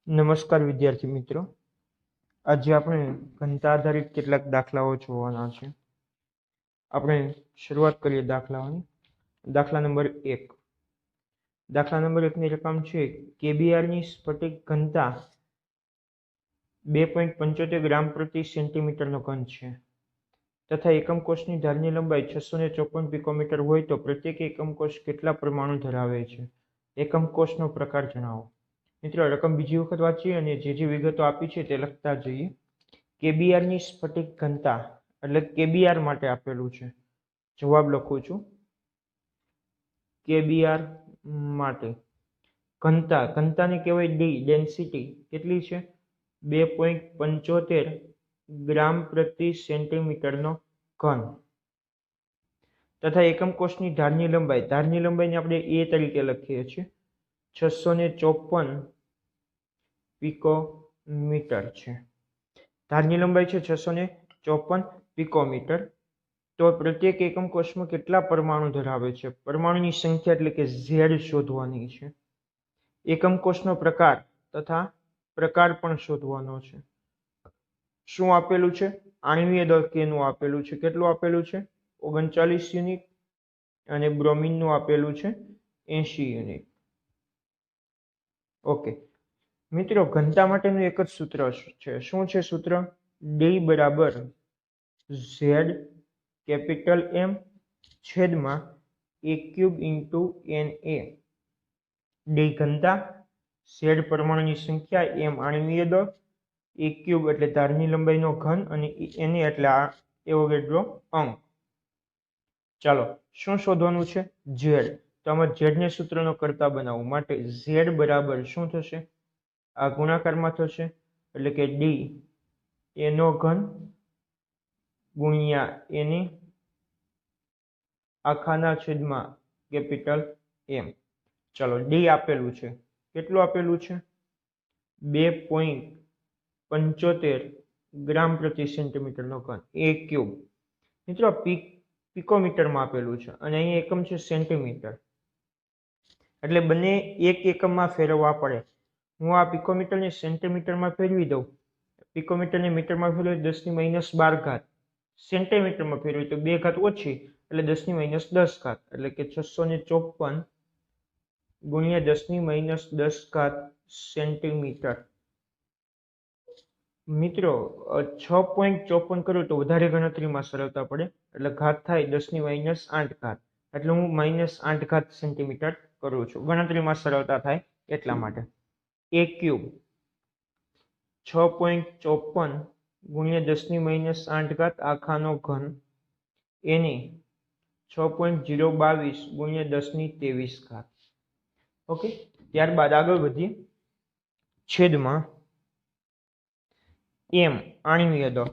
નમસ્કાર વિદ્યાર્થી મિત્રો, આજે આપણે ઘનતા આધારિત કેટલાક દાખલાઓ જોવાના છે. આપણે શરૂઆત કરીએ દાખલાઓની. દાખલા નંબર 1. દાખલા નંબર 1 ની રકમ છે કેબીઆરની સ્ફટિક ઘનતા 2.75 ગ્રામ પ્રતિ સેન્ટીમીટરનો ઘન છે તથા એકમ કોષની ધારની લંબાઈ 654 પિકોમીટર હોય તો પ્રત્યેક એકમ કોષ કેટલા પરમાણુ ધરાવે છે? એકમ કોષનો પ્રકાર જણાવો. મિત્રો, રકમ બીજી વખત વાંચીએ અને જે વિગતો આપી છે તે લખતા જઈએ. કેબીઆરની સ્ફટિક ઘનતા એટલે કેબીઆર માટે આપેલું છે. જવાબ લખું છું. કેબીઆર માટે ઘનતાને કહેવાય ડી, ડેન્સિટી કેટલી છે? 2.75 ગ્રામ પ્રતિ સેન્ટીમીટરનો ઘન તથા એકમ કોષની ધારની લંબાઈને આપણે એ તરીકે લખીએ છીએ 654 પિકોમીટર છે. ધારની લંબાઈ છે 654 પિકોમીટર. તો પ્રત્યેક એકમ કોષમાં કેટલા પરમાણુ ધરાવે છે? પરમાણુની સંખ્યા એટલે કે ઝેડ શોધવાની છે. એકમ કોષનો પ્રકાર તથા પ્રકાર પણ શોધવાનો છે. શું આપેલું છે? આણ્વીય દળ કેનું આપેલું છે? કેટલું આપેલું છે? 39 યુનિટ અને બ્રોમિનનું આપેલું છે 80 યુનિટ. ઓકે મિત્રો, ઘનતા માટેનું એક જ સૂત્ર છે. શું છે સૂત્ર? ડી બરાબર ઝેડ કેપિટલ એમ છેદમાં એ ક્યુબ ઇન્ટુ એન એ. ડી ઘનતા, ઝેડ પરમાણુની સંખ્યા, એમ આણ્વીય દળ, એ ક્યુબ એટલે ધારની લંબાઈનો ઘન અને એન એ એટલે એવોગાડ્રો અંક. ચાલો, શું શોધવાનું છે? ઝેડ. તો આમાં ઝેડને સૂત્રનો કરતા બનાવવું માટે ઝેડ બરાબર શું થશે? આ ગુણાકારમાં થશે એટલે કે ડી એનો ઘન ગુણ્યા એની આખાના છેદમાં કેપિટલ એમ. ચાલો, ડી આપેલું છે. કેટલું આપેલું છે? 2.75 ગ્રામ પ્રતિ સેન્ટીમીટરનો ઘન, એ ક્યુબ. મિત્રો, પિકોમીટરમાં આપેલું છે અને અહીં એકમ છે સેન્ટીમીટર, એટલે બંને એક એકમમાં ફેરવવા પડે. હું આ પિકોમીટરને સેન્ટીમીટરમાં ફેરવી દઉં. પિકોમીટરને મીટરમાં ફેરવી 10⁻12 ઘાત. સેન્ટીમીટરમાં ફેરવી તો 2 ઘાત ઓછી એટલે 10⁻10 ઘાત, એટલે કે 654 ગુણ્યા 10⁻10 ઘાત સેન્ટીમીટર. મિત્રો, 6.54 કરું તો વધારે ગણતરીમાં સરળતા પડે એટલે ઘાત થાય 10⁻8 ઘાત, એટલે હું -8 ઘાત સેન્ટીમીટર કરું છું. ગણતરીમાં સરળતા થાય એટલા માટે. એ ક્યુબ 6.54 ગુણ્યા 10⁻8 ઘાત આખાનો ઘન એની 6.022 ગુણ્યા 10⁻23 ઘાત. ઓકે, ત્યારબાદ આગળ વધીએ. છેદમાં એમ આણ્વીય દળ,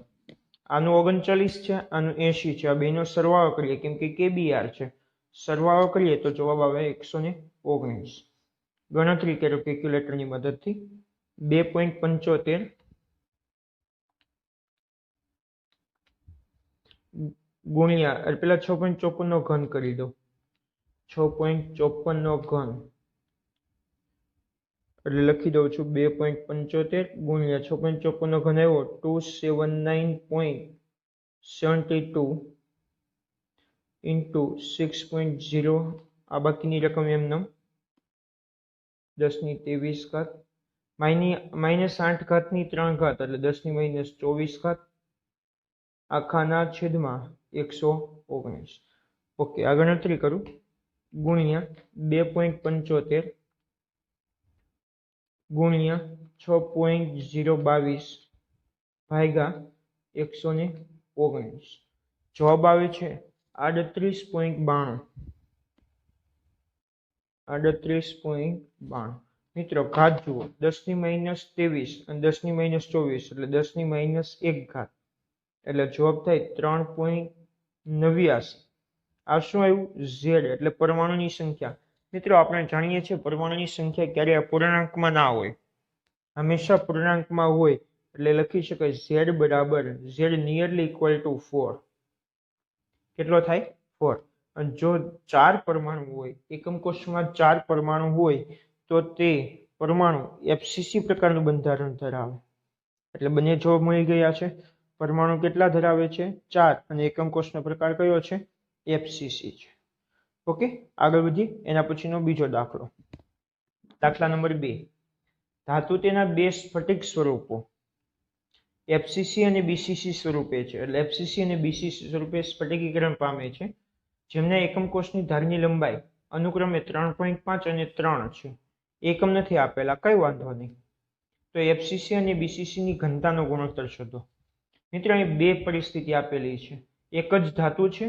આનું 39 છે, આનું 80 છે. આ બેનો સરવાળો કરીએ કેમ કે કેબીઆર છે. સરવાળો કરીએ તો જવાબ આવે 119. ગણતરી કરો કેલ્ક્યુલેટરની મદદથી. 2.75 ગુણ્યા પેલા 6.54 નો ઘન કરી દો. 6.54 નો ઘન એટલે લખી દઉં છું 2.75 ગુણ્યા 6.54 નો ઘન આવ્યો 279.72 ઇન્ટુ 6.0. આ બાકીની રકમ એમને 10⁻23 ઘાત -8 ઘાતની 3 ઘાત એટલે 10⁻24 ઘાત આખાના છેદમાં 119. ઓકે, આ ગણતરી કરું. ગુણ્યા 2.75 ગુણ્યા 6.022 ભાગ્યા 119. જવાબ આવે છે 38.92. મિત્રો, ઘાત જુઓ. 10⁻23 અને 10⁻24 એટલે 10⁻1 ઘાત, એટલે જવાબ થાય 3.89. આ શું આવ્યું? ઝેડ એટલે પરમાણુની સંખ્યા. મિત્રો, આપણે જાણીએ છીએ પરમાણુની સંખ્યા ક્યારેય અપૂર્ણાંકમાં ના હોય, હંમેશા પૂર્ણાંકમાં હોય. એટલે લખી શકાય ઝેડ બરાબર ઝેડ નિયરલી ઇક્વલ ટુ 4. કેટલો થાય? 4. અને જો 4 પરમાણુ હોય, એકમ કોષમાં 4 પરમાણુ હોય તો તે પરમાણુ FCC પ્રકારનું બંધારણ ધરાવે, એટલે બંને જવાબ મળી ગયા છે. પરમાણુ કેટલા ધરાવે છે? 4, અને એકમ કોષનો પ્રકાર કયો છે? FCC છે. ઓકે, આગળ વધી. એના પછીનો બીજો દાખલો, દાખલા નંબર 2. ધાતુ તેના બે સ્ફટિક સ્વરૂપો FCC અને BCC સ્વરૂપે છે, એટલે FCC અને BCC સ્વરૂપે સ્ફટિકીકરણ પામે છે, જેમના એકમ કોષની ધારની લંબાઈ અનુક્રમે 3.5 અને 3 છે. એકમ નથી આપેલા, કઈ વાંધો નહીં. તો FCC અને BCC ની ઘનતાનો ગુણોત્તર શોધો. મિત્રો, અહીં બે પરિસ્થિતિ આપેલી છે. એક જ ધાતુ છે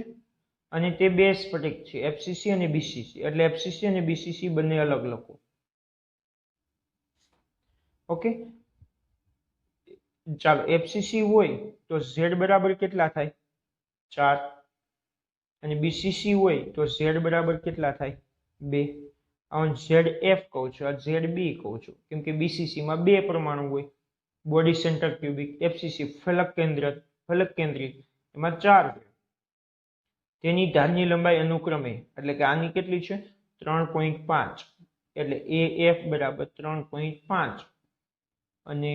અને તે બે સ્ફટિક છે, FCC અને BCC, એટલે FCC અને BCC બંને અલગ લખો. ઓકે, ચાલો. FCC હોય તો Z બરાબર કેટલા થાય? 4. અને BCC હોય તો Z બરાબર કેટલા થાય? 2. હું ZF કહું છું, આ ZB કહું છું, કેમ કે BCC માં બે પરમાણુ હોય. બોડી સેન્ટર ક્યુબિક, FCC ફલક કેન્દ્રિત, એમાં 4 હોય. તેની ધારની લંબાઈ અનુક્રમે, એટલે કે આની કેટલી છે? 3.5, એટલે AF બરાબર 3.5 અને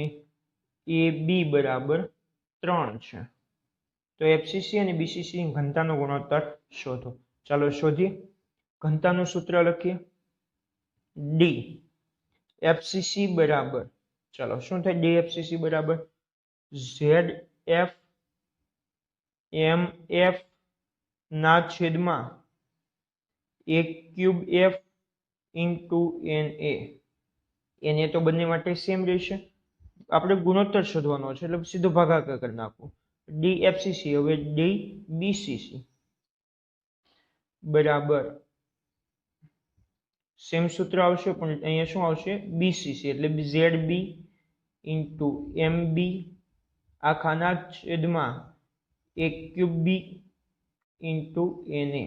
AB બરાબર 3 છે. તો FCC અને BCC ની ઘનતાનો ગુણોત્તર શોધો. ચાલો શોધીએ. ઘનતાનું સૂત્ર લખીએ. D FCC બરાબર, ચાલો શું થાય? D FCC બરાબર ZF MF ના છેદમાં 1/3F ઇન્ટુ NA. NA તો બંને માટે સેમ રહેશે. આપણે ગુણોત્તર શોધવાનો છે, એટલે સીધો ભાગાકાર કરી નાખો. D FCC હવે D BCC બરાબર સેમ સૂત્ર આવશે, પણ અહીંયા શું આવશે? BCC, એટલે ZB ઇન્ટુ MB આખાના છેદમાં 1/3B ઇન્ટુ NA.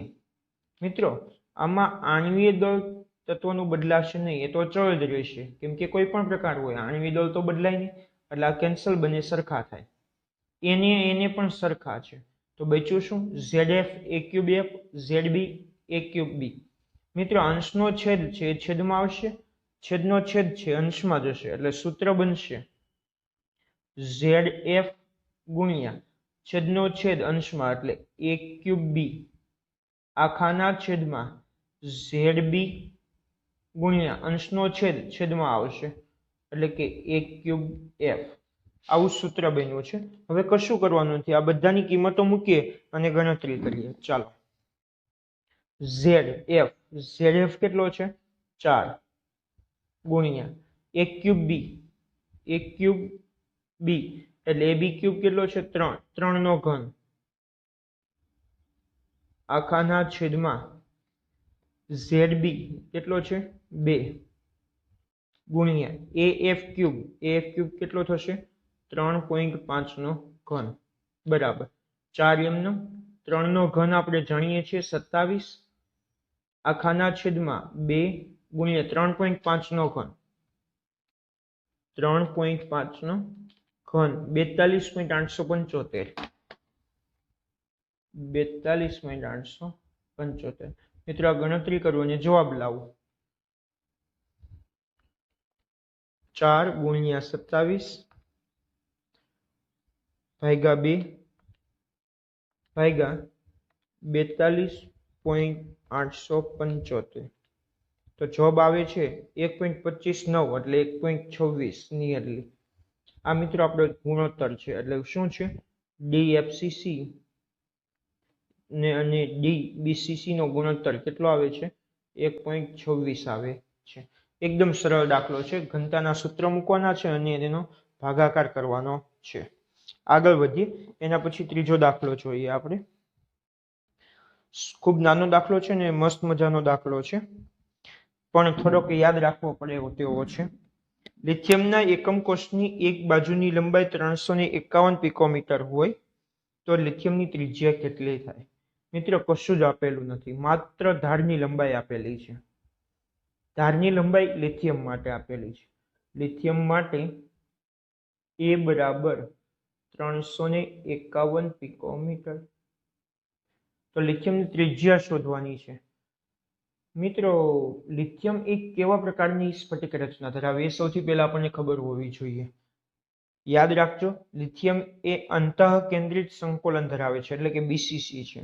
મિત્રો, આમાં આણ્વીય દળ તત્વનું બદલાશે નહીં, એ તો અચળ જ રહેશે, કેમ કે કોઈ પણ પ્રકાર હોય આણ્વીય દળ તો બદલાય નહીં, એટલે આ કેન્સલ, બંને સરખા થાય. NA પણ સરખા છે, તો બચ્યું શું? ZF A3F, ZB A3B. મિત્રો, અંશનો છેદ છે એ છેદમાં આવશે, છેદનો છેદ છે અંશમાં જશે, એટલે સૂત્ર બનશે ZF ગુણ્યા છેદનો છેદ અંશમાં, એટલે A3B આખાના છેદમાં ZB ગુણ્યા અંશનો છેદ છેદમાં આવશે, એટલે કે A3F. આવું સૂત્ર બન્યું છે. હવે કશું કરવાનું નથી, આ બધાની કિંમતો મૂકીએ અને ગણતરી કરીએ. ચાલો. ZF કેટલો છે? 4 ગુણ્યા A3B એટલે AB3 કેટલો છે? 3, 3 નો ઘન આખાના છેદમાં ZB કેટલો છે? 2 ગુણ્યા AF3 કેટલો થશે? 3.5 નો ઘન બરાબર 4 એમનો. 3 નો ઘન આપણે જાણીએ છીએ 27 આખાના છેદમાં 2 ગુણ્યા 3.5 નો ઘન 3.5 નો ઘન 42.875 42.875. મિત્રો, આ ગણતરી કરો અને જવાબ લાવો. 4 ગુણ્યા 27 ભાગ્યા 2 ભાગ્યા 42.875. તો જવાબ આવે છે 1.259, એટલે 1.26 નિયરલી. આ મિત્રો આપણો ગુણોત્તર છે, એટલે શું છે? DFCC ને અને DBCC નો ગુણોત્તર કેટલો આવે છે? 1.26 આવે છે. એકદમ સરળ દાખલો છે. ઘનતાના સૂત્ર મૂકવાના છે અને એનો ભાગાકાર કરવાનો છે. આગળ વધીએ. એના પછી ત્રીજો દાખલો જોઈએ આપણે. ખૂબ નાનો દાખલો છે ને મસ્ત મજાનો દાખલો છે, પણ થોડોક યાદ રાખવો પડે એવો તેવો છે. લિથિયમના એકમ કોષની એક બાજુની લંબાઈ 351 પિકોમીટર હોય તો લિથિયમની ત્રિજ્યા કેટલી થાય? મિત્રો, કશું જ આપેલું નથી, માત્ર ધારની લંબાઈ આપેલી છે. ધારની લંબાઈ લિથિયમ માટે આપેલી છે. લિથિયમ માટે A બરાબર 351 પિકોમીટર. તો લિથિયમની ત્રિજ્યા શોધવાની છે. મિત્રો લિથિયમ એક કેવા પ્રકારની સ્ફટિક રચના ધરાવે એ સૌથી પહેલા આપણને ખબર હોવી જોઈએ. યાદ રાખજો, લિથિયમ એ અંતઃકેન્દ્રિત સંકોલન ધરાવે છે, એટલે કે બીસીસી છે.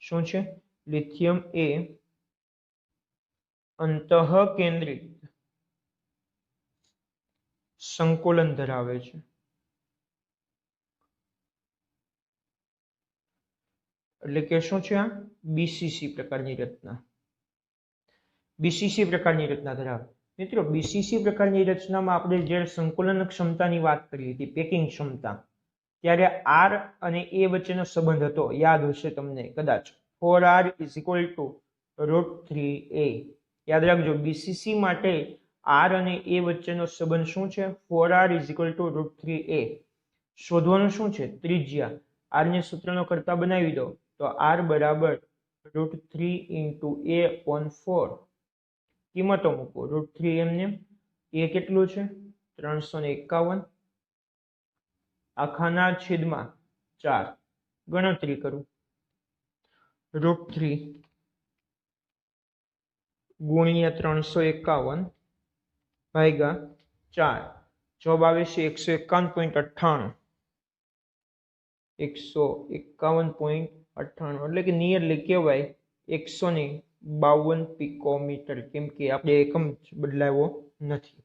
શું છે? લિથિયમ એ અંતઃકેન્દ્રિત સંકોલન ધરાવે છે. એટલે કે શું છે? આ બીસીસી પ્રકારની રચના. બીસીસી પ્રકારની રચના ધરાવે. મિત્રો બીસીસી પ્રકારની રચનામાં આપણે જ્યારે સંકુલન ક્ષમતાની વાત કરી હતી, પેકિંગ ક્ષમતા, ત્યારે આર અને એ વચ્ચેનો સંબંધ હતો. યાદ હશે તમને કદાચ, 4r = √3a. યાદ રાખજો, બીસીસી માટે આર અને એ વચ્ચેનો સંબંધ શું છે? 4r = √3a. શોધવાનું શું છે? ત્રિજ્યા. આર ને સૂત્રનો કરતા બનાવી દો તો r બરાબર √3 × a/4. કિંમતો મૂકો. √3 એમને એ કેટલું છે? 351 આખાના છેદમાં 4. ગણતરી કરું. √3 ગુણ્યા 351 ભાગ્યા 4. જવાબ આવે છે 151.98. 151.98 એટલે કે નિયરલી કહેવાય 152 પિકોમીટર, કેમ કે આપણે એકમ બદલાવો નથી.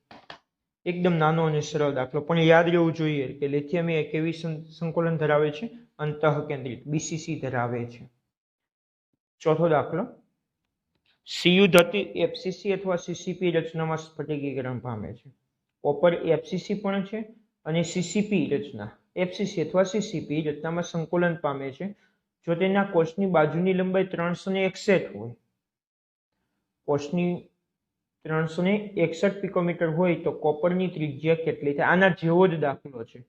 એકદમ નાનો અને સરળ દાખલો, પણ યાદ રહેવું જોઈએ કે લિથિયમ એ કેવી સંકોલન ધરાવે છે? અંતઃકેન્દ્રિત બીસીસી ધરાવે છે. ચોથો દાખલો, સીયુ ધાતુ એફસીસી અથવા સીસીપી રચનામાં સ્ફટિકીકરણ પામે છે. કોપર એફસીસી પણ છે અને સીસીપી રચના, એફસીસી અથવા સીસીપી રચનામાં સંકોલન પામે છે જો તેના કોષની બાજુની લંબાઈ 361 હોય. કોષની 361 પિકોમીટર હોય તો કોપરની ત્રિજ્યા કેટલી થાય? આના જેવો જ દાખલો છે.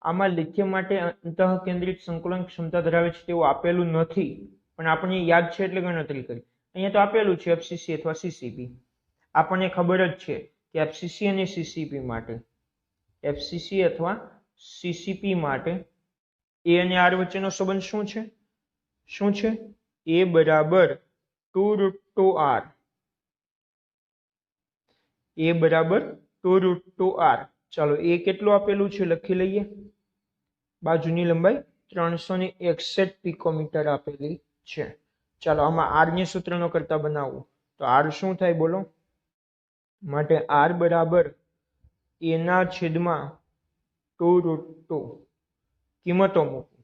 આમાં લિથિયમ માટે અંતઃકેન્દ્રિત સંકલન ક્ષમતા ધરાવે છે તેવું આપેલું નથી, પણ આપણને યાદ છે એટલે ગણતરી કરી. અહીંયા તો આપેલું છે એફસીસી અથવા સીસીપી. આપણને ખબર જ છે કે એફસીસી અને સીસીપી માટે, એફસીસી અથવા સીસીપી માટે એ અને આર વચ્ચેનો સંબંધ શું છે? શું છે? એ બરાબર 2√2r. એ બરાબર 2√2r. ચાલો, એ કેટલું આપેલું છે લખી લઈએ. બાજુની લંબાઈ 361 પિકોમીટર આપેલી છે. ચાલો, આમાં આર ને સૂત્રનો કરતા બનાવવું તો આર શું થાય બોલો? માટે આર બરાબર એના છેદમાં 2√2. કિંમતો મૂકો.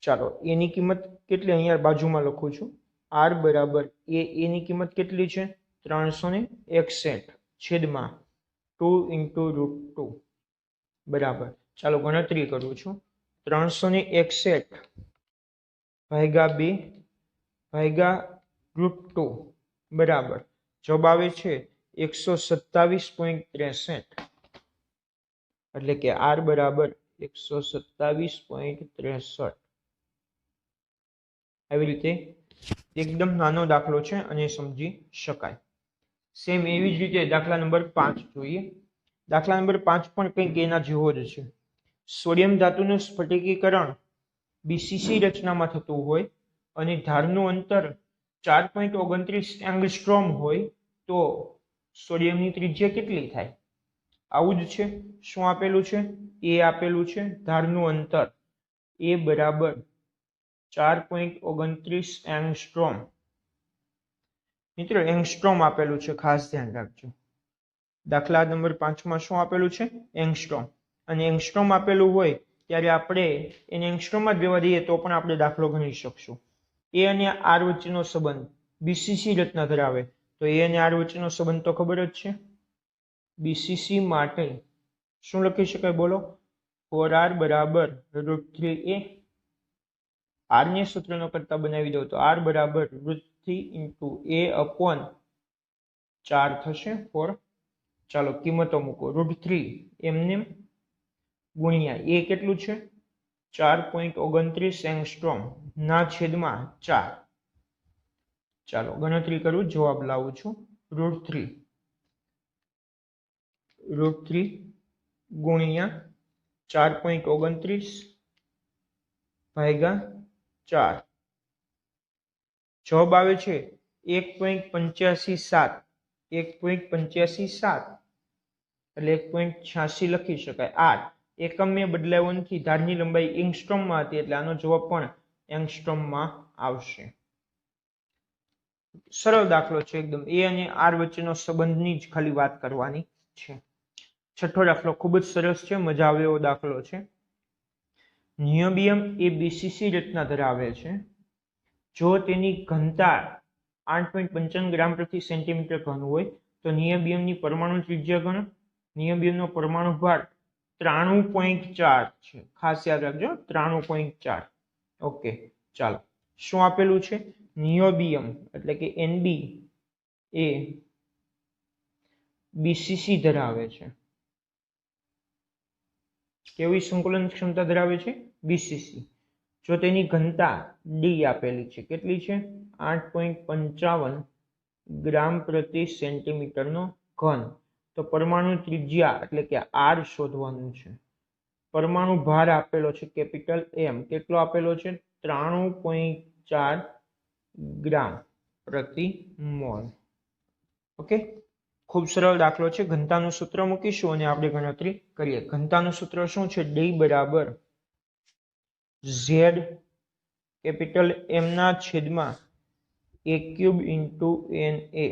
ચાલો, એની કિંમત કેટલી? અહીંયા બાજુમાં લખું છું. આર બરાબર એની કિંમત કેટલી છે? 361 છેદમાં 2 × √2 બરાબર. ચાલો, ગણતરી કરું છું. 361 ભાગ્યા 2 ભાગ્યા √2 બરાબર. જવાબ આવે છે 127.63. એટલે કે આર બરાબર 127.63. આવી રીતે એકદમ નાનો દાખલો છે અને સમજી શકાય. સેમ એવી જ રીતે દાખલા નંબર 5 જોઈએ. દાખલા નંબર 5 પણ કંઈક એના જેવો જ છે. સોડિયમ ધાતુનું સ્ફટિકીકરણ બીસીસી રચનામાં થતું હોય અને ધારનું અંતર 4.29 એંગસ્ટ્રોમ હોય તો સોડિયમની ત્રિજ્યા કેટલી થાય? આવું જ છે. શું આપેલું છે? એ આપેલું છે. ધારનું અંતર એ બરાબર 4.29 એંગસ્ટ્રોમ. મિત્રો એંગસ્ટ્રોમ આપેલું છે, ખાસ ધ્યાન રાખજો. દાખલા નંબર 5 માં શું આપેલું છે? એંગસ્ટ્રોમ. અને એંગસ્ટ્રોમ આપેલું હોય ત્યારે આપણે એને એંગસ્ટ્રોમમાં જ રહેવા દઈએ તો પણ આપણે દાખલો ગણી શકશું. એ અને આર વચ્ચેનો સંબંધ બીસીસી રચના ધરાવે તો એ અને આર વચ્ચેનો સંબંધ તો ખબર જ છે. બીસીસી માટે શું લખી શકાય બોલો? 4r બરાબર √3a. આર ને સૂત્રનો કરતા બનાવી દો તો આર બરાબર √3 × a/4 થશે. 4. ચાલો, કિંમતો મૂકો. √3 એમને ગુણ્યા એ કેટલું છે? 4.29 એંગસ્ટ્રોમ ના છેદમાં 4. ચાલો, ગણતરી કરું, જવાબ લાવું છું. √3 ગુણ્યા 4.29 ભાગ્યા 4. જવાબ આવે છે 1.857 1.857 એટલે 1.86 લખી શકાય. આર એકમે બદલાયો નથી, ધારની લંબાઈ એંગસ્ટ્રોમમાં હતી એટલે આનો જવાબ પણ એંગસ્ટ્રોમમાં આવશે. સરળ દાખલો છે એકદમ. એ અને આર વચ્ચેનો સંબંધની જ ખાલી વાત કરવાની છે. છઠ્ઠો દાખલો ખૂબ જ સરસ છે, મજા આવે એવો દાખલો છે. નિયોબિયમ એ બીસીસી રચના ધરાવે છે જો તેની ઘનતા 8.55 ગ્રામ પ્રતિ સેન્ટીમીટર ઘન હોય તો નિયોબિયમની પરમાણુ ત્રિજ્યા ગણો. નિયોબિયમનો પરમાણુ ભાર 93.4 છે. ખાસ યાદ રાખજો 93.4. ઓકે, ચાલો શું આપેલું છે? નિયોબિયમ એટલે કે NB એ બીસીસી ધરાવે છે. કેવી સંકલન ક્ષમતા ધરાવે છે? બીસીસી. જો તેની ઘનતા ડી આપેલી છે, કેટલી છે? 8.55 ગ્રામ પ્રતિ સેન્ટીમીટરનો ઘન, તો પરમાણુ ત્રિજ્યા એટલે કે આર શોધવાનું છે. પરમાણુ ભાર આપેલો છે કેપિટલ એમ, કેટલો આપેલો છે? 93.4 ગ્રામ પ્રતિ મોલ. ઓકે, ખૂબ સરળ દાખલો છે. ઘનતાનું સૂત્ર મૂકીશું અને આપણે ગણતરી કરીએ. ઘનતાનું સૂત્ર શું છે? ડી બરાબર ઝેડ કેપિટલ એમ ના છેદમાં a ક્યુબ ઇન્ટુ Na.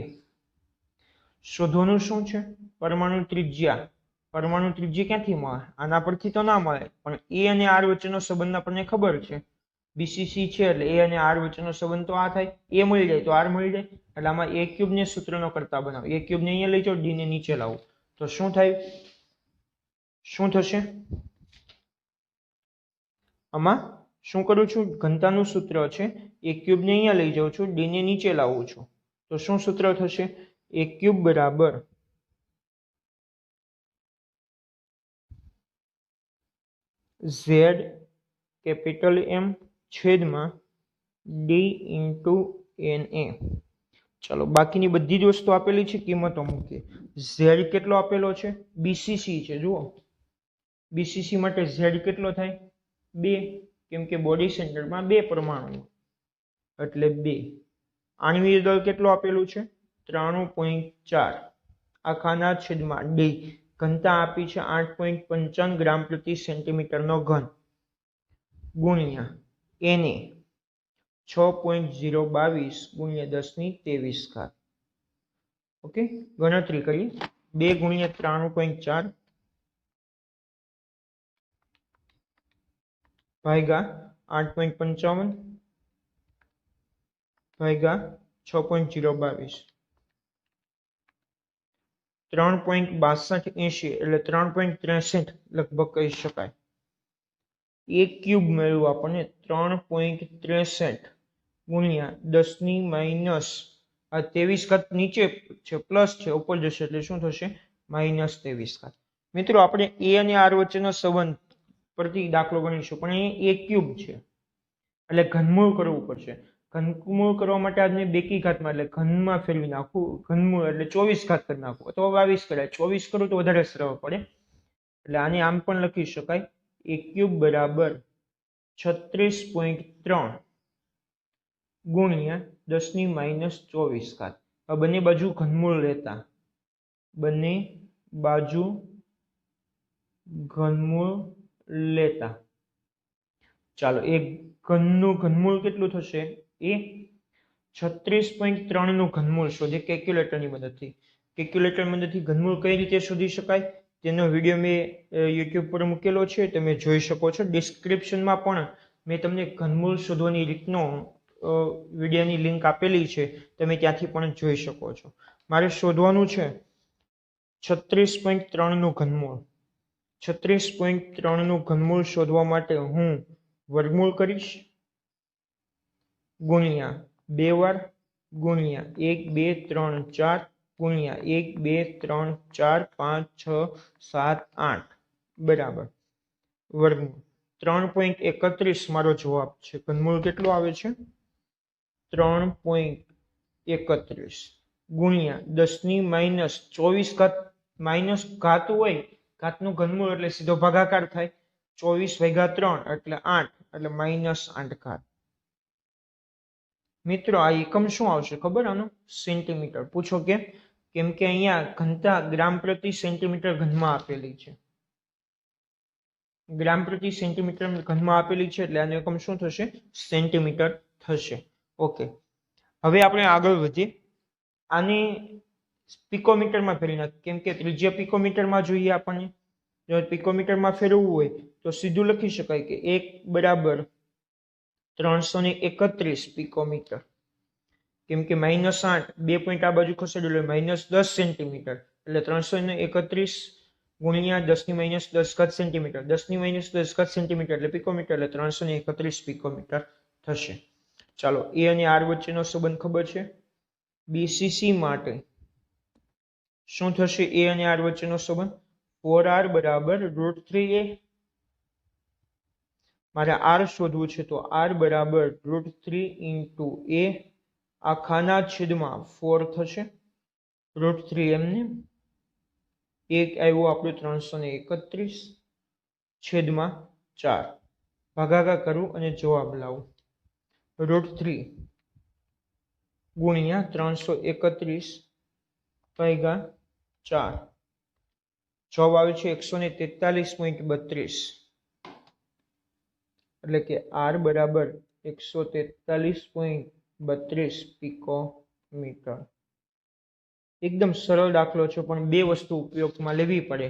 શોધવાનું શું છે? પરમાણુ ત્રિજ્યા. પરમાણુ ત્રિજ્યા ક્યાંથી મળે? આના પરથી તો ના મળે, પણ એ અને આર વચ્ચેનો સંબંધ આપણને ખબર છે. બીસીસી છે એટલે એ અને આર વચ્ચેનો સંબંધ તો આ થાય. એ મળી જાય તો આર મળી જાય, એટલે આમાં a ક્યુબ ને સૂત્રનો કરતા બનાવો. a ક્યુબ ને અહીંયા લઈ જાઓ, ડી ને નીચે લાવો તો શું થાય? શું થશે? આમાં શું કરું છું? ઘનતાનું સૂત્ર છે, a ક્યુબ ને અહીંયા લઈ જાઉં છું, ડી ને નીચે લાવું છું, તો શું સૂત્ર થશે? a ક્યુબ બરાબર ઝેડ કેપિટલ એમ છેદમાં ડી ઇન્ટુ Na. ચાલો બાકીની બધી જ વસ્તુ આપેલી છે, કિંમતો મૂકીએ. ઝેડ કેટલો આપેલો છે? બીસીસી છે, જુઓ બીસીસી માટે ઝેડ કેટલો થાય? 2, કેમ કે બોડી સેન્ટરમાં 2 પરમાણુ એટલે 2. આણ્વિય દળ કેટલો આપેલું છે? 93.4 આખાના છેદમાં ડી. ઘનતા આપી છે 8.55 ગ્રામ પ્રતિ સેન્ટીમીટરનો ઘન ગુણ્યા Na 6.022 ગુણ્યા 10⁻23. ઓકે, ગણતરી કરીએ. 2 ગુણ્યા 93.4 ભાગ્યા 8.55 ભાગ્યા 6.022 3.6280 એટલે 3.63 લગભગ કહી શકાય. a ક્યુબ મેળવ્યું આપણને 3.63 ગુણ્યા 10⁻23 નીચે છે, પ્લસ છે, ઉપર જશે એટલે શું થશે? -23. મિત્રો આપણે a અને r વચ્ચેનો સંબંધ પરથી દાખલો ગણીશું, પણ અહીં a ક્યુબ છે એટલે ઘનમૂળ કરવું પડશે. ઘનમૂળ કરવા માટે આજને બેકી ઘાતમાં એટલે ઘનમાં ફેરવી નાખવું. ઘનમૂળ એટલે 24 ઘાત કરી નાખવું અથવા 22 કરાય. 24 કરું તો વધારે સરળ પડે, એટલે આને આમ પણ લખી શકાય. a ક્યુબ બરાબર 36.3 ગુણ્યા 10⁻24. આ બંને બાજુ ઘનમૂળ લેતા, બંને બાજુ ઘનમૂળ લેતા ચાલો એક ઘનનું ઘનમૂળ કેટલું થશે? એ 36.3 નું ઘનમૂળ શોધે કેલ્ક્યુલેટરની મદદથી. કેલ્ક્યુલેટર મદદથી ઘનમૂળ કઈ રીતે શોધી શકાય તેનો વિડીયો મેં યુટ્યુબ પર મૂકેલો છે, તમે જોઈ શકો છો. ડિસ્ક્રિપ્શનમાં પણ મેં તમને ઘનમૂળ શોધવાની રીતનો વિડીયોની લિંક આપેલી છે, તમે ત્યાંથી પણ જોઈ શકો છો. મારે શોધવાનું છે 36.3 નું ઘનમૂળ. 36.3 નું ઘનમૂળ શોધવા માટે હું વર્ગમૂળ કરીશ ગુણ્યા 2 વાર ગુણ્યા 1 2 3 4 ગુણ્યા 1 2 3 4 5 6 7 8 બરાબર વર્ગમૂળ 3.31 મારો જવાબ છે. ઘનમૂળ કેટલો આવે છે? 3.31 ગુણ્યા 10⁻24 માઇનસ ઘાત હોય, ઘાતનું ઘનમૂળ એટલે સીધો ભાગાકાર થાય. 24 ભાગ્યા 3 એટલે 8 એટલે -8 ઘાત. મિત્રો આ એકમ શું આવશે ખબર? આનો સેન્ટીમીટર. પૂછો કેમ? કેમ કે અહીંયા ઘનતા ગ્રામ પ્રતિ સેન્ટીમીટર ઘનમાં આપેલી છે. ગ્રામ પ્રતિ સેન્ટીમીટર ઘનમાં આપેલી છે એટલે આનો એકમ શું થશે? સેન્ટીમીટર થશે. ઓકે, હવે આપણે આગળ વધીએ. આને પિકોમીટરમાં ફેરવી નાખ, કેમ કે ત્રિજ્યા પિકોમીટરમાં જોઈએ આપણને. જો પિકોમીટરમાં ફેરવવું હોય તો સીધું લખી શકાય કે 1 બરાબર 331 પિકોમીટર. કેમ કે -8 2 પોઈન્ટ આ બાજુ ખસેડેલો -10 સેન્ટીમીટર એટલે 331 ગુણ્યા 10⁻10 સેન્ટીમીટર. 10⁻10 સેન્ટીમીટર એટલે પિકોમીટર એટલે 331 પિકોમીટર થશે. ચાલો, એ અને આર વચ્ચેનો સંબંધ ખબર છે. બીસીસી માટે શું થશે? એ અને આર વચ્ચેનો સંબંધ 4r બરાબર √3a. મારે આર શોધવું છે તો આર બરાબર √3 ઇન્ટુ a આખાના છેદમાં 4 થશે. √3 એમને એક આવ્યો આપણું 331 છેદમાં 4. ભાગાકાર કરું અને જવાબ લાવું. √3 ગુણ્યા 331 ભાગ્યા 4. જવાબ આવે છે 143.32. એટલે કે આર બરાબર 143.32 પિકોમીટર. એકદમ સરળ દાખલો છે, પણ બે વસ્તુ ઉપયોગમાં લેવી પડે.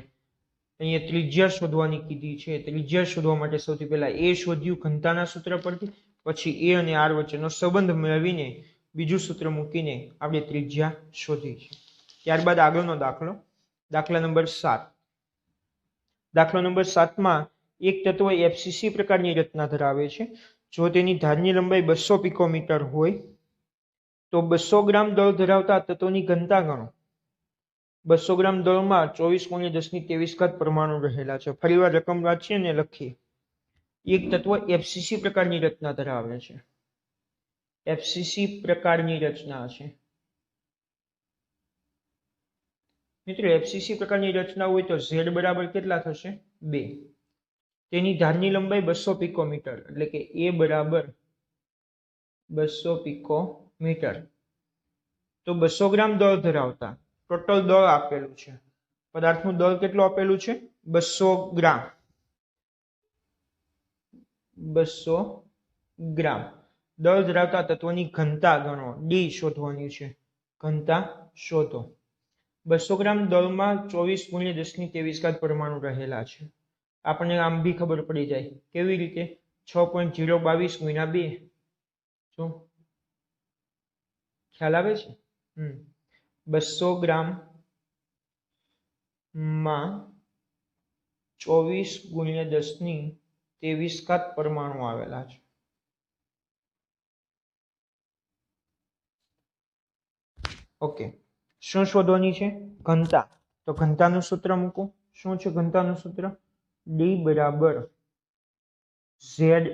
અહીંયા ત્રિજ્યા શોધવાની કીધી છે. ત્રિજ્યા શોધવા માટે સૌથી પહેલા એ શોધ્યું ઘનતાના સૂત્ર પરથી, પછી એ અને આર વચ્ચેનો સંબંધ મેળવીને બીજું સૂત્ર મૂકીને આપણે ત્રિજ્યા શોધી છે. ત્યારબાદ આગળનો દાખલો, દાખલા નંબર 7. દાખલા નંબર 7માં એક તત્વ એફસીસી પ્રકારની રચના ધરાવે છે. જો તેની ધારની લંબાઈ 200 પિકોમીટર હોય તો 200 ગ્રામ દળ ધરાવતા તત્વની ઘનતા ગણો. 200 ગ્રામ દળમાં 24×10⁻23 પરમાણુ રહેલા છે. ફરીવાર રકમ વાંચીએ અને લખીએ. એક તત્વ એફસીસી પ્રકારની રચના ધરાવે છે. એફસીસી પ્રકારની રચના છે. મિત્રો એફસીસી પ્રકારની રચના હોય તો ઝેડ બરાબર કેટલા થશે? 2. તેની ધારની લંબાઈ 200 પિકોમીટર એટલે કે એ બરાબર 200 પિકોમીટર. તો 200 ગ્રામ દળ ધરાવતા ટોટલ દળ આપેલું છે. પદાર્થનું દળ કેટલું આપેલું છે? 200 ગ્રામ. 200 ગ્રામ દળ ધરાવતા તત્વની ઘનતા ગણો. ડી શોધવાની છે. ઘનતા શોધો. 200 ગ્રામ દળમાં 24×10⁻23 પરમાણુ રહેલા છે. આપણને આમ બી ખબર પડી જાય. કેવી રીતે? 6.022 ગુણ્યા 2. શું ખ્યાલ આવે છે? 200 ગ્રામ માં 24×10⁻23 પરમાણુ આવેલા છે. ઓકે, શું શોધવાની છે? ઘનતા. તો ઘનતાનું સૂત્ર મૂકો. શું છે ઘનતાનું સૂત્ર? ડી બરાબર ઝેડ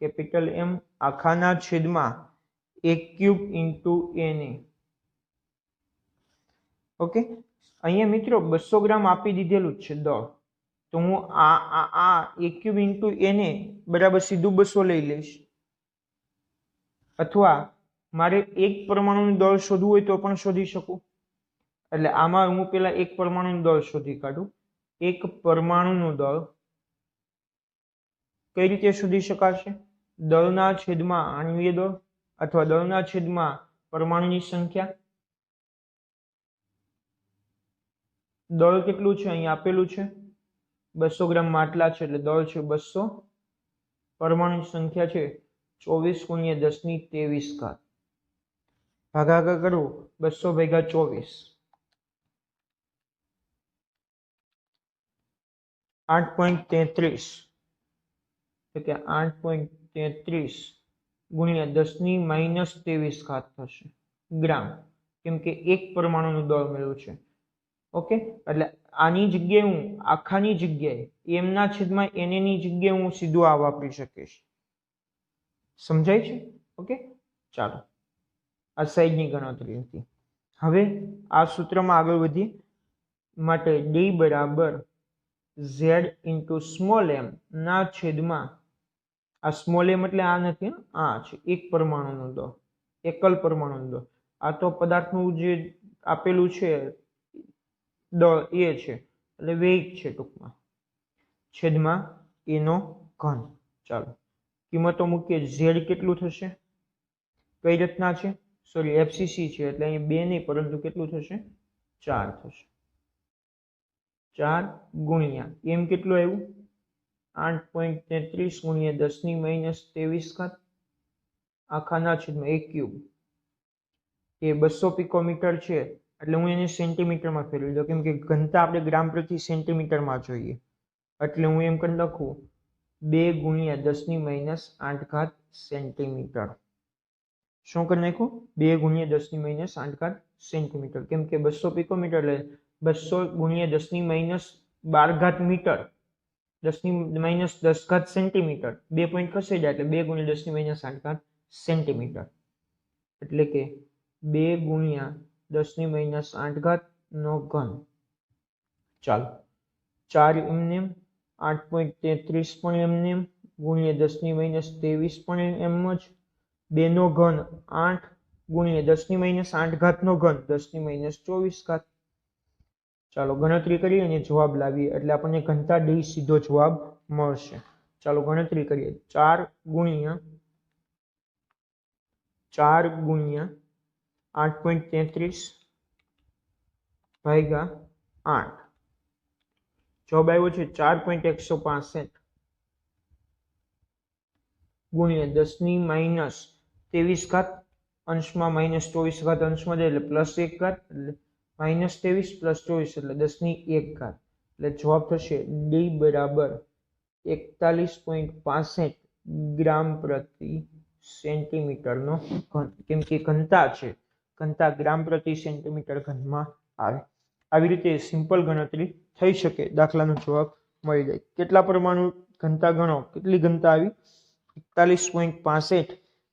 કેપિટલ એમ આખાના છેદમાં a³ ઇન્ટુ na. ઓકે, અહીંયા મિત્રો 200 ગ્રામ આપી દીધેલું જ છે દળ. તો હું આ a³ ઇન્ટુ na બરાબર સીધું 200 લઈ લઈશ. અથવા મારે એક પરમાણુનું દળ શોધવું હોય તો પણ શોધી શકું. એટલે આમાં હું પેલા એક પરમાણુનું દળ શોધી કાઢું. એક પરમાણુનું દળ કઈ રીતે શોધી શકાશે? દળના છેદમાં આણ્વીય દળ અથવા દળના છેદમાં પરમાણુની સંખ્યા. દળ કેટલું છે અહીં આપેલું છે? 200 ગ્રામમાં આટલા છે એટલે દળ છે 200. પરમાણુની સંખ્યા છે 24×10⁻23. ભાગાકાર કરું 200 ભાગ્યા 24. 8.33. એટલે કે 8.33 ગુણ્યા 10⁻23 થશે ગ્રામ. કેમ કે એક પરમાણુનું દળ મળ્યું છે. ઓકે, એટલે આની જગ્યાએ હું આખાની જગ્યાએ એમના છેદમાં એને ની જગ્યાએ હું સીધું આ વાપરી શકીશ. સમજાય છે? ઓકે, ચાલો, આ સાઈડની ગણતરી હતી. હવે આ સૂત્રમાં આગળ વધીએ. માટે ડી બરાબર ઝેડ ઇન્ટુ સ્મોલ એમ ના છેદમાં, આ સ્મોલ એમ એટલે આ નથી, આ છે એક પરમાણુનું દળ. एकल परमाणु दળ। आ तो पदार्थનું જે આપેલું છે દળ એ છે એટલે વેગ છે ટૂંકમાં, છેદમાં એનો ઘન। ચાલો કિંમતો મૂકીએ। ઝેડ કેટલું થશે, કઈ રચના છે, સોરી એફસીસી છે એટલે અહીં 2 નહીં પરંતુ કેટલું થશે 4 થશે। 4 ગુણ્યા એમ કેટલું આવ્યું 8.33 ગુણ્યા 10⁻23 ઘાત આખાના છેદમાં 1 ક્યુબ એ 200 પિકોમીટર છે એટલે હું એને સેન્ટીમીટરમાં ફેરવી દઉં કેમ કે ઘનતા આપણે ગ્રામ પ્રતિ સેન્ટીમીટરમાં જોઈએ એટલે હું એમ કરી લખું 2 ગુણ્યા 10⁻8 ઘાત સેન્ટીમીટર। શું કરી નાખ્યું 2 ગુણ્યા 10⁻8 ઘાત સેન્ટીમીટર કેમ કે 200 પિકોમીટર એટલે 200 ગુણ્યા 10⁻12 ઘાત મીટર 10⁻10 ઘાત સેન્ટીમીટર 2 પોઈન્ટ ખસી જાય એટલે 2 ગુણ્યા 10⁻8 ઘાત સેન્ટીમીટર એટલે કે 2 ગુણ્યા 10⁻8 ઘાત નો ઘન। ચાલો 4 એમને 8.33 પણ એમને ગુણ્યા 10⁻23 પણ એમ જ 2 નો ઘન 8 ગુણ્યા 10⁻8 ઘાત નો ઘન 10⁻24 ઘાત। ચાલો ગણતરી કરીએ અને જવાબ લાવીએ એટલે આપણને ઘનતા ડી સીધો જવાબ મળશે। ચાલો ગણતરી કરીએ 4 ગુણ્યા 8.33 ભાગ્યા 8 જવાબ આવ્યો છે 4.165 ગુણ્યા 10⁻23 ઘાત અંશમાં -24 ઘાત અંશમાં જાય એટલે +1 ઘાત એટલે -23 + 24 એટલે 10⁻1 ઘાત એટલે જવાબ થશે ડી બરાબર 41.65 ગ્રામ પ્રતિ સેન્ટીમીટર નો ઘન કેમ કે ઘનતા છે ઘનતા ગ્રામ પ્રતિ સેન્ટીમીટર ઘનમાં આવે। આવી રીતે સિમ્પલ ગણતરી થઈ શકે દાખલાનો જવાબ મળી જાય। કેટલા પરમાણુ ઘનતા ગણો કેટલી ઘનતા આવી 41.65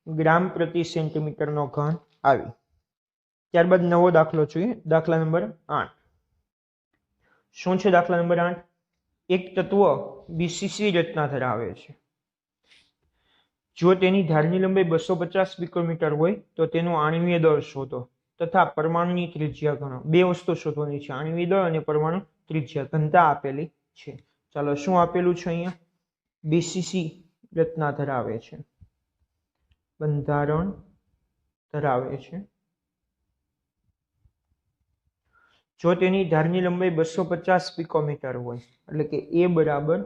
ગ્રામ પ્રતિ સેન્ટીમીટર નો ઘન આવી। ત્યારબાદ નવો દાખલો જોઈએ દાખલા નંબર 8। શું છે દાખલા નંબર 8 એક તત્વ બીસીસી રચના ધરાવે છે જો તેની ધારની લંબાઈ 250 પિકોમીટર હોય તો તેનું આણ્વીય દળ શોધો તથા પરમાણુની ત્રિજ્યા ગણો। બે વસ્તુ શોધવાની છે આણ્વીય દળ અને પરમાણુ ત્રિજ્યા ઘનતા આપેલી છે। ચાલો શું આપેલું છે અહીંયા બીસીસી રચના ધરાવે છે બંધારણ ધરાવે છે જો તેની ધારની લંબાઈ 250 પિકોમીટર હોય એટલે કે એ બરાબર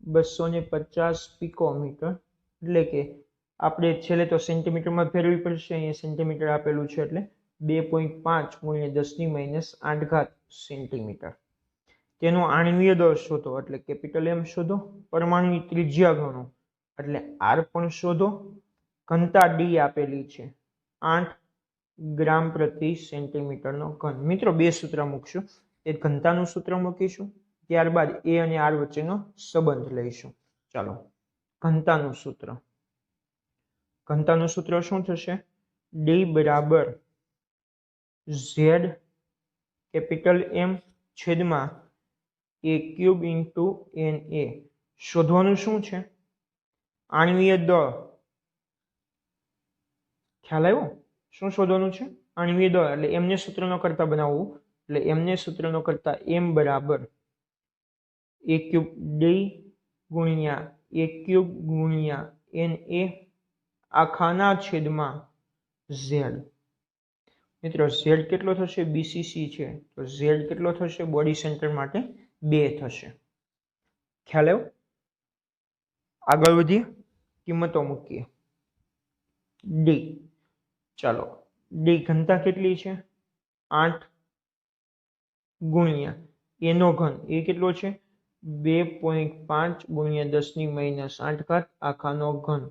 250 પિકોમીટર એટલે કે આપણે છેલ્લે તો સેન્ટીમીટરમાં ફેરવી પડશે અહીંયા સેન્ટીમીટર આપેલું છે એટલે 2.5 ગુણ્યા 10⁻8 ઘાત સેન્ટીમીટર। તેનો આણ્વીય દળ શોધો એટલે કેપિટલ એમ શોધો પરમાણુની ત્રિજ્યા ગણો એટલે આર પણ શોધો ઘનતા ડી આપેલી છે 8 ગ્રામ પ્રતિ સેન્ટીમીટર નો ઘન। મિત્રો બે સૂત્ર મૂકશું એક ઘનતાનું સૂત્ર મૂકીશું ત્યારબાદ એ અને આર વચ્ચેનો સંબંધ લઈશું। ચાલો ઘનતાનું સૂત્ર શું થશે ડી બરાબર ઝેડ કેપિટલ એમ છેદમાં એ ક્યુબ ઇન્ટુ એન એ। શોધવાનું શું છે આણ્વીય દળ ખ્યાલ આવ્યો શું શોધવાનું છે આણ્વીય દળ એટલે એમને સૂત્રનો કરતા બનાવવું એટલે એમને સૂત્રનો કરતા એમ બરાબર એ ક્યુબ ડી ગુણ્યા એ ક્યુબ ગુણ્યા એન એ આખાના છેદમાં ઝેડ। મિત્રો ઝેડ કેટલો થશે બીસીસી છે તો ઝેડ કેટલો થશે બોડી સેન્ટર માટે 2 થશે। ખ્યાલ આવ્યો આગળ વધીએ કિંમતો મૂકીએ ડી ચાલો ડી ઘનતા કેટલી છે 8 ગુણ્યા એનો ઘન એ કેટલો છે 2.5 ગુણ્યા 10⁻8 ઘાત આખાનો ઘન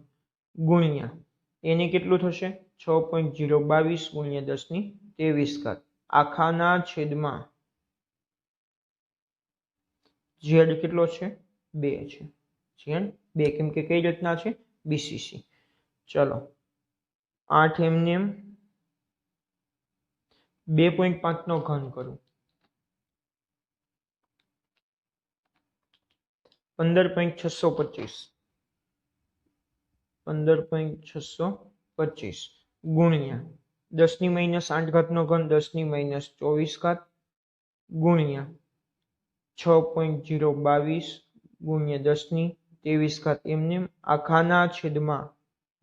ગુણ્યા એને કેટલું થશે 6.022 ગુણ્યા 10⁻23 ઘાત આખાના છેદમાં ઝેડ કેટલો છે 2 છે ઝેડ 2 કેમ કે કઈ રચના છે બીસીસી। ચલો 8 એમને 2.5 નો ઘન કરું 15.625 ગુણ્યા 10⁻8 નો ઘન 10⁻24 ગુણ્યા 6.022 ગુણ્યા 10⁻23 એમને આખાના છેદમાં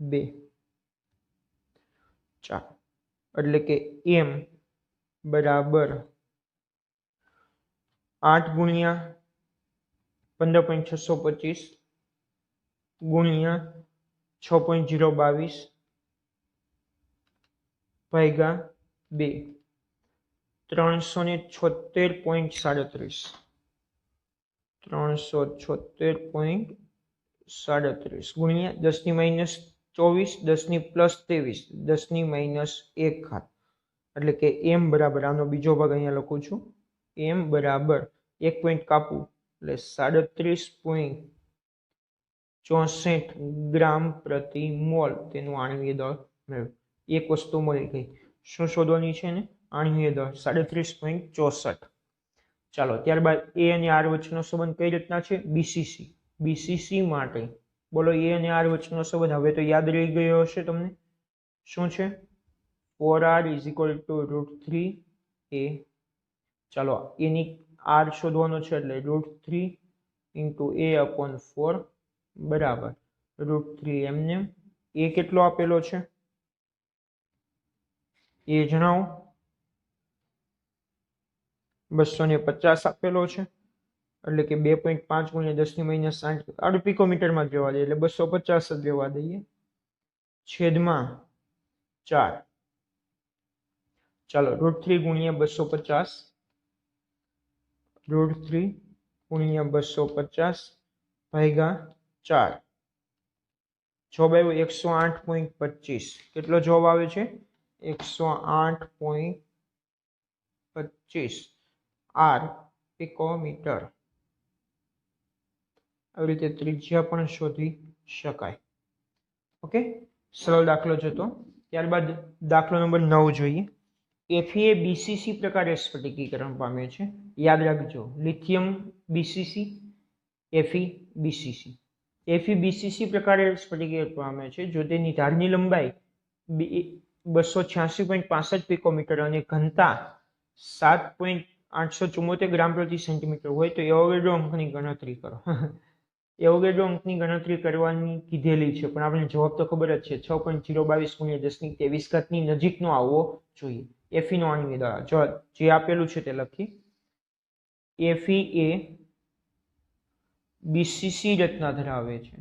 2. ચાલો એટલે કે m બરાબર 8 ગુણ્યા 15.625 ગુણ્યા 6.022 ભાગ્યા 2 376.37 376.37 ગુણ્યા 10⁻24 10+23 10⁻1 એટલે કે m બરાબર આનો બીજો ભાગ અહીંયા લખું છું m બરાબર 1 પોઈન્ટ કાપું એટલે 37.64 ગ્રામ પ્રતિ મોલ તેનું આણ્વીય દળ મેળવ્યું. એક વસ્તુ મળી ગઈ. શું શોધવાની છે ને? આણ્વીય દળ 37.64. ચાલો ત્યારબાદ એ અને આર વચ્ચેનો સંબંધ કઈ રીતના છે? બીસીસી માટે બોલો એ અને આર વચ્ચેનો સંબંધ હવે તો યાદ રહી ગયો હશે તમને. શું છે? 4r = √3a. ચાલો એની r શોધવાનો છે એટલે √3 × a/4 બરાબર √3 એમને. એ કેટલો આપેલો છે એ જણાવો. 250 આપેલો છે એટલે કે 2.5 × 10⁻8 આડું પિકોમીટરમાં જ રહેવા દઈએ એટલે 250 જ રહેવા દઈએ છેદમાં 4. ચાલો √3 × 250 √3 × 250 ભાગ્યા 4. જવાબ આવ્યો 108.25. કેટલો જવાબ આવે છે? 108.25 r પિકોમીટર. આવી રીતે ત્રિજ્યા પણ શોધી શકાય. ઓકે, સરળ દાખલો છે. તો ત્યારબાદ દાખલો નંબર 9 જોઈએ. Fe એ બીસીસી પ્રકારે સ્ફટિકીકરણ પામે છે. યાદ રાખજો, લિથિયમ બીસીસી, FeBCC. FeBCC પ્રકારે સ્ફટિકીકરણ પામે છે જો તેની ધારની લંબાઈ 286.65 પિકોમીટર અને ઘનતા 7.874 ગ્રામ પ્રતિ સેન્ટીમીટર હોય તો એવોગાડ્રો અંકની ગણતરી કરો. એવોગાડ્રો અંકની ગણતરી કરવાની કીધેલી છે પણ આપણે જવાબ તો ખબર જ છે 6.022 × 10⁻23 ની નજીકનો આવવો જોઈએ. Fe નો આણ્વીય દળ જો જે આપેલું છે તે લખી. Fe એ બીસીસી રચના ધરાવે છે.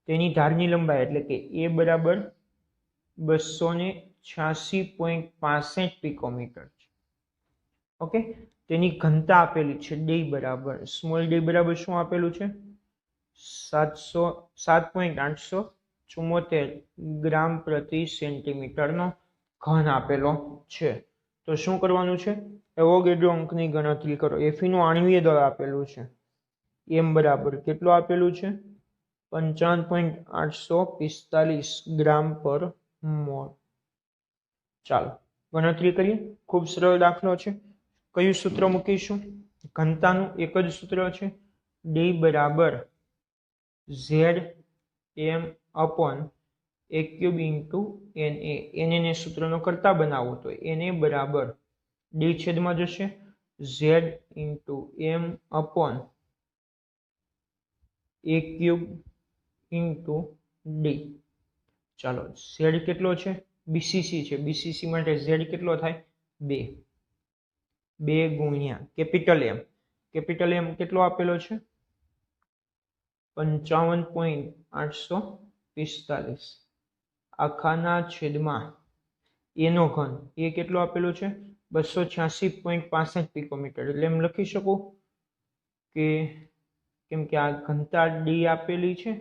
તેની ધારની લંબાઈ એટલે કે a બરાબર 286.65 પિકોમીટર છે. ઓકે, તેની ઘનતા આપેલી છે d બરાબર સ્મોલ d બરાબર શું આપેલું છે? 7.874 ગ્રામ પ્રતિ સેન્ટીમીટરનો ઘન આપેલો છે. તો શું કરવાનું છે? એવોગાડ્રો અંકની ગણતરી કરો. Fe નું આણ્વીય દળ આપેલું છે. m બરાબર કેટલું આપેલું છે? 55.845 ગ્રામ પર મોલ. ચાલો ગણતરી કરીએ. ખૂબ સરળ દાખલો છે. કયું સૂત્ર મૂકીશું? ઘનતાનું એક જ સૂત્ર છે, d બરાબર Zm/a³ × na. સૂત્રનો કરતા બનાવો તો na બરાબર d છેદમાં જશે Z × m/a³ × d. ચાલો z કેટલો છે? બીસીસી છે. બીસીસી માટે z કેટલો થાય? 2. 2 ગુણ્યા કેપિટલ M. કેપિટલ M કેટલો આપેલો છે? 55.845 આખાના છેદમાં a નો ઘન. એ કેટલો આપેલો છે? 286.65 પિકોમીટર. એટલે એમ લખી શકું કે કેમ કે આ ઘનતા d આપેલી છે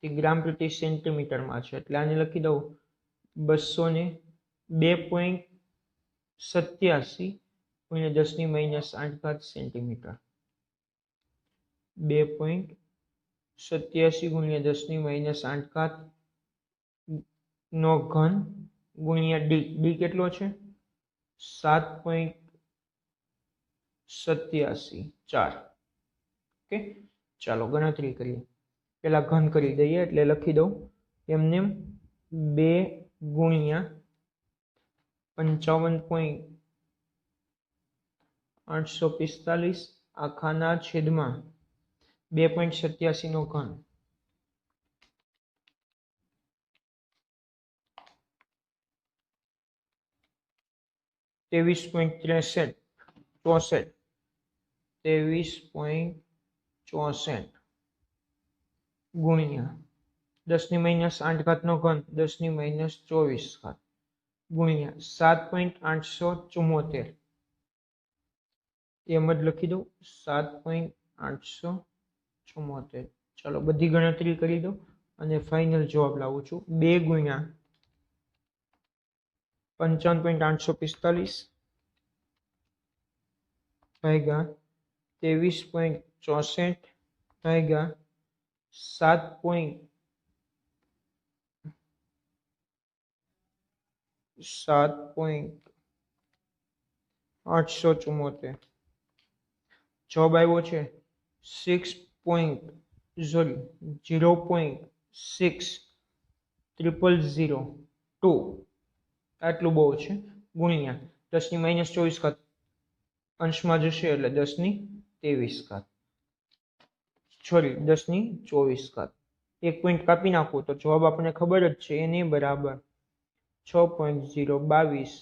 તે ગ્રામ પ્રતિ સેન્ટીમીટરમાં છે એટલે આને લખી દઉં 202.87 × 10⁻8 સેન્ટીમીટર. 2.87 × 10⁻8 નો ઘન ગુણ્યા d કેટલો છે? 7.87 ઓકે, ચાલો ગણતરી કરીએ. પેલા ઘન કરી દઈએ એટલે લખી દઉં એમને 2 ગુણ્યા 55.845 આખાના છેદમાં 2.87 નો ઘન. 23.63 23.64 ગુણ્યા 10⁻8 નો ઘન 10⁻24 ગુણ્યા 7.874 એમ જ લખી દઉં 7.874. ચાલો બધી ગણતરી કરી દો અને ફાઇનલ જવાબ લાવું છું. 2 ગુણ્યા 55.845 ભાગ્યા 23.64 ભાગ્યા 7.874 જવાબ આવ્યો છે 0.6002 આટલું બહુ છે ગુણ્યા 10⁻24 અંશમાં જશે એટલે 10⁻23 સોરી 10⁻24 એક પોઈન્ટ કાપી નાખો તો જવાબ આપણને ખબર જ છે એની બરાબર 6.022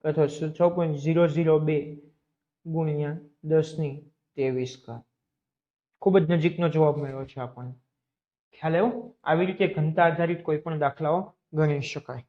અથવા 6.002 ગુણ્યા 10⁻23 ખૂબ જ નજીકનો જવાબ મળ્યો છે આપણને. ખ્યાલ આવ્યો? આવી રીતે ઘનતા આધારિત કોઈ પણ દાખલાઓ ગણી શકાય.